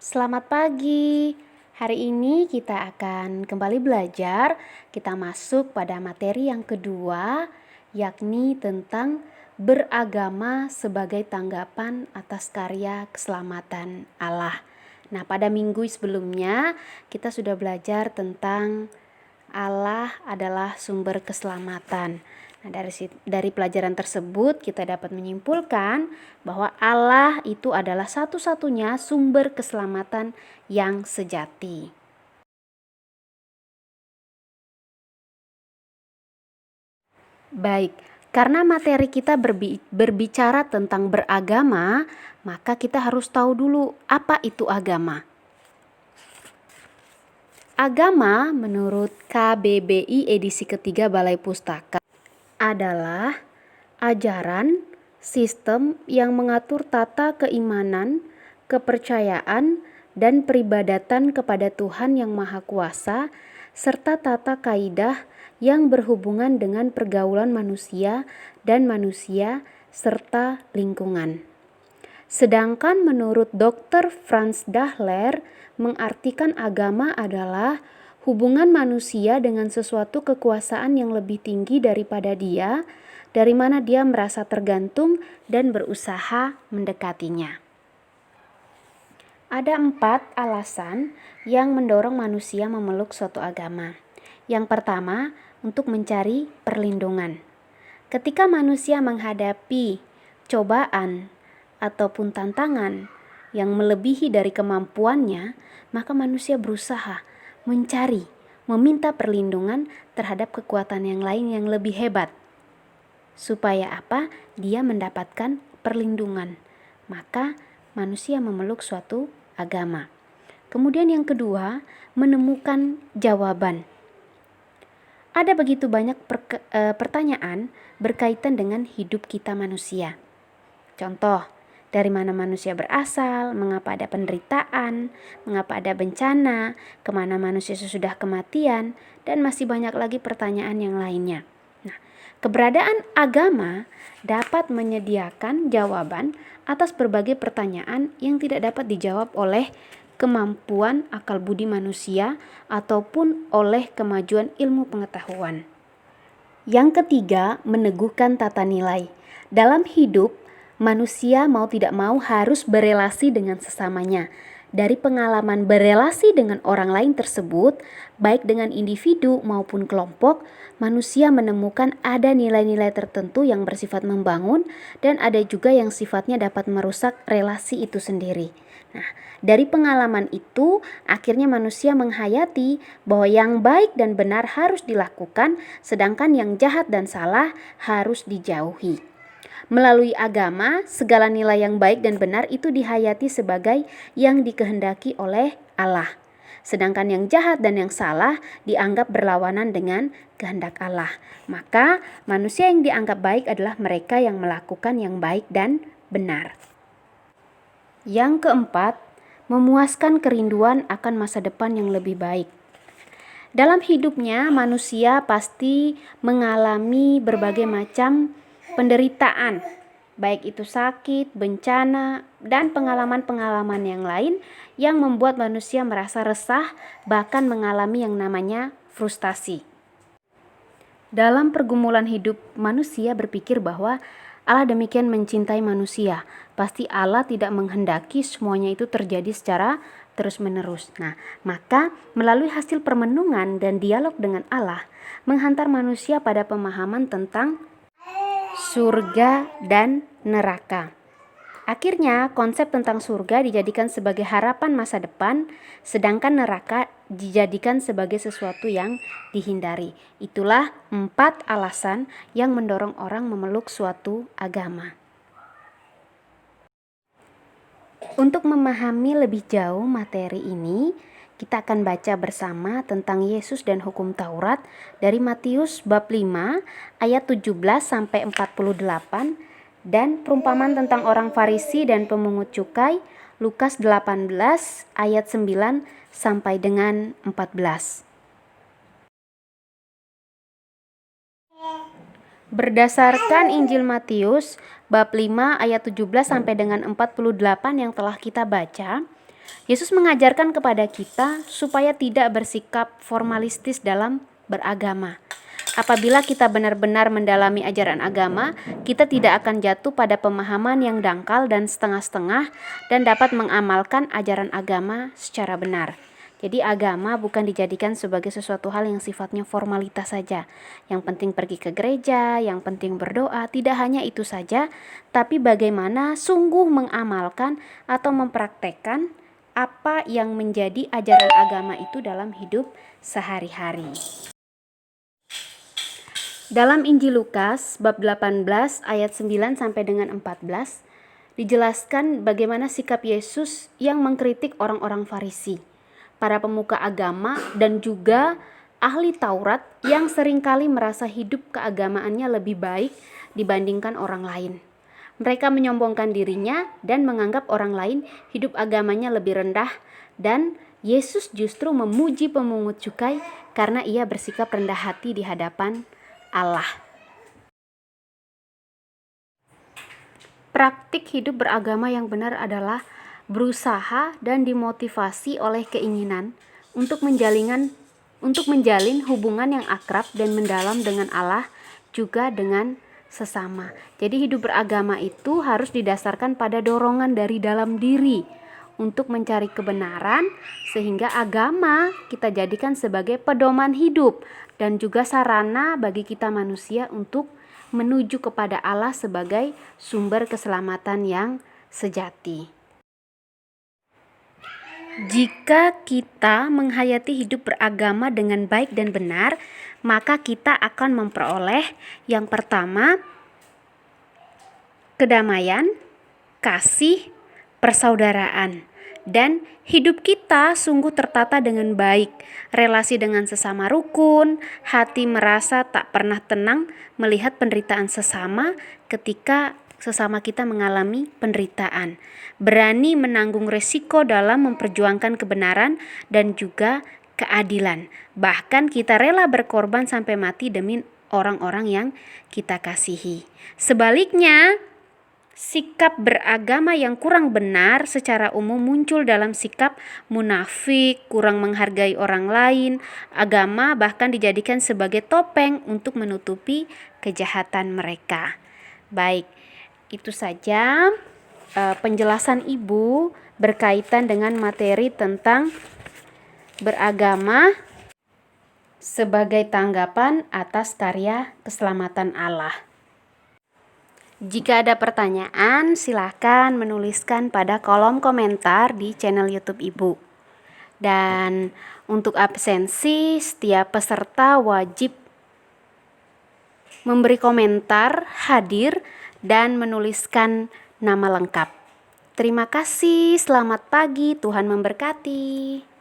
Selamat pagi. Hari ini kita akan kembali belajar. Kita masuk pada materi yang kedua, yakni tentang beragama sebagai tanggapan atas karya keselamatan Allah. Nah, pada minggu sebelumnya kita sudah belajar tentang Allah adalah sumber keselamatan. Nah, dari pelajaran tersebut kita dapat menyimpulkan bahwa Allah itu adalah satu-satunya sumber keselamatan yang sejati. Baik, karena materi kita berbicara tentang beragama, maka kita harus tahu dulu apa itu agama. Agama menurut KBBI edisi ketiga Balai Pustaka adalah ajaran, sistem yang mengatur tata keimanan, kepercayaan, dan peribadatan kepada Tuhan Yang Maha Kuasa, serta tata kaidah yang berhubungan dengan pergaulan manusia dan manusia serta lingkungan. Sedangkan menurut Dr. Franz Dahler, mengartikan agama adalah hubungan manusia dengan sesuatu kekuasaan yang lebih tinggi daripada dia, dari mana dia merasa tergantung dan berusaha mendekatinya. Ada 4 alasan yang mendorong manusia memeluk suatu agama. Yang pertama, untuk mencari perlindungan. Ketika manusia menghadapi cobaan ataupun tantangan yang melebihi dari kemampuannya, maka manusia berusaha mencari, meminta perlindungan terhadap kekuatan yang lain yang lebih hebat. Supaya apa? Dia mendapatkan perlindungan. Maka manusia memeluk suatu agama. Kemudian yang kedua, menemukan jawaban. Ada begitu banyak pertanyaan berkaitan dengan hidup kita manusia. Contoh, dari mana manusia berasal, mengapa ada penderitaan, mengapa ada bencana, kemana manusia sesudah kematian, dan masih banyak lagi pertanyaan yang lainnya. Nah, keberadaan agama dapat menyediakan jawaban atas berbagai pertanyaan yang tidak dapat dijawab oleh kemampuan akal budi manusia ataupun oleh kemajuan ilmu pengetahuan. Yang ketiga, meneguhkan tata nilai. Dalam hidup, manusia mau tidak mau harus berelasi dengan sesamanya. Dari pengalaman berelasi dengan orang lain tersebut, baik dengan individu maupun kelompok, manusia menemukan ada nilai-nilai tertentu yang bersifat membangun dan ada juga yang sifatnya dapat merusak relasi itu sendiri. Nah, dari pengalaman itu, akhirnya manusia menghayati bahwa yang baik dan benar harus dilakukan, sedangkan yang jahat dan salah harus dijauhi. Melalui agama, segala nilai yang baik dan benar itu dihayati sebagai yang dikehendaki oleh Allah. Sedangkan yang jahat dan yang salah dianggap berlawanan dengan kehendak Allah. Maka manusia yang dianggap baik adalah mereka yang melakukan yang baik dan benar. Yang keempat, memuaskan kerinduan akan masa depan yang lebih baik. Dalam hidupnya, manusia pasti mengalami berbagai macam penderitaan, baik itu sakit, bencana, dan pengalaman-pengalaman yang lain yang membuat manusia merasa resah, bahkan mengalami yang namanya frustasi. Dalam pergumulan hidup, manusia berpikir bahwa Allah demikian mencintai manusia. Pasti Allah tidak menghendaki semuanya itu terjadi secara terus-menerus. Nah, maka melalui hasil permenungan dan dialog dengan Allah, menghantar manusia pada pemahaman tentang surga dan neraka. Akhirnya, konsep tentang surga dijadikan sebagai harapan masa depan, sedangkan neraka dijadikan sebagai sesuatu yang dihindari. Itulah 4 alasan yang mendorong orang memeluk suatu agama. Untuk memahami lebih jauh materi ini, kita akan baca bersama tentang Yesus dan hukum Taurat dari Matius bab 5 ayat 17 sampai 48 dan perumpamaan tentang orang Farisi dan pemungut cukai Lukas 18 ayat 9 sampai dengan 14. Berdasarkan Injil Matius bab 5 ayat 17 sampai dengan 48 yang telah kita baca, Yesus mengajarkan kepada kita supaya tidak bersikap formalistis dalam beragama. Apabila kita benar-benar mendalami ajaran agama, kita tidak akan jatuh pada pemahaman yang dangkal dan setengah-setengah dan dapat mengamalkan ajaran agama secara benar. Jadi agama bukan dijadikan sebagai sesuatu hal yang sifatnya formalitas saja. Yang penting pergi ke gereja, yang penting berdoa, tidak hanya itu saja, tapi bagaimana sungguh mengamalkan atau mempraktekkan apa yang menjadi ajaran agama itu dalam hidup sehari-hari. Dalam Injil Lukas bab 18 ayat 9 sampai dengan 14 dijelaskan bagaimana sikap Yesus yang mengkritik orang-orang Farisi, para pemuka agama dan juga ahli Taurat yang seringkali merasa hidup keagamaannya lebih baik dibandingkan orang lain. Mereka menyombongkan dirinya dan menganggap orang lain hidup agamanya lebih rendah, dan Yesus justru memuji pemungut cukai karena ia bersikap rendah hati di hadapan Allah. Praktik hidup beragama yang benar adalah berusaha dan dimotivasi oleh keinginan untuk menjalin hubungan yang akrab dan mendalam dengan Allah, juga dengan sesama. Jadi hidup beragama itu harus didasarkan pada dorongan dari dalam diri untuk mencari kebenaran, sehingga agama kita jadikan sebagai pedoman hidup dan juga sarana bagi kita manusia untuk menuju kepada Allah sebagai sumber keselamatan yang sejati. Jika kita menghayati hidup beragama dengan baik dan benar, maka kita akan memperoleh yang pertama, kedamaian, kasih, persaudaraan, dan hidup kita sungguh tertata dengan baik. Relasi dengan sesama rukun, hati merasa tak pernah tenang melihat penderitaan sesama ketika sesama kita mengalami penderitaan. Berani menanggung resiko dalam memperjuangkan kebenaran dan juga keadilan. Bahkan kita rela berkorban sampai mati demi orang-orang yang kita kasihi. Sebaliknya, sikap beragama yang kurang benar secara umum muncul dalam sikap munafik, kurang menghargai orang lain. Agama bahkan dijadikan sebagai topeng untuk menutupi kejahatan mereka. Baik, itu saja penjelasan Ibu berkaitan dengan materi tentang beragama sebagai tanggapan atas karya keselamatan Allah. Jika ada pertanyaan, silakan menuliskan pada kolom komentar di channel YouTube Ibu. Dan untuk absensi, setiap peserta wajib memberi komentar, hadir, dan menuliskan nama lengkap. Terima kasih, selamat pagi, Tuhan memberkati.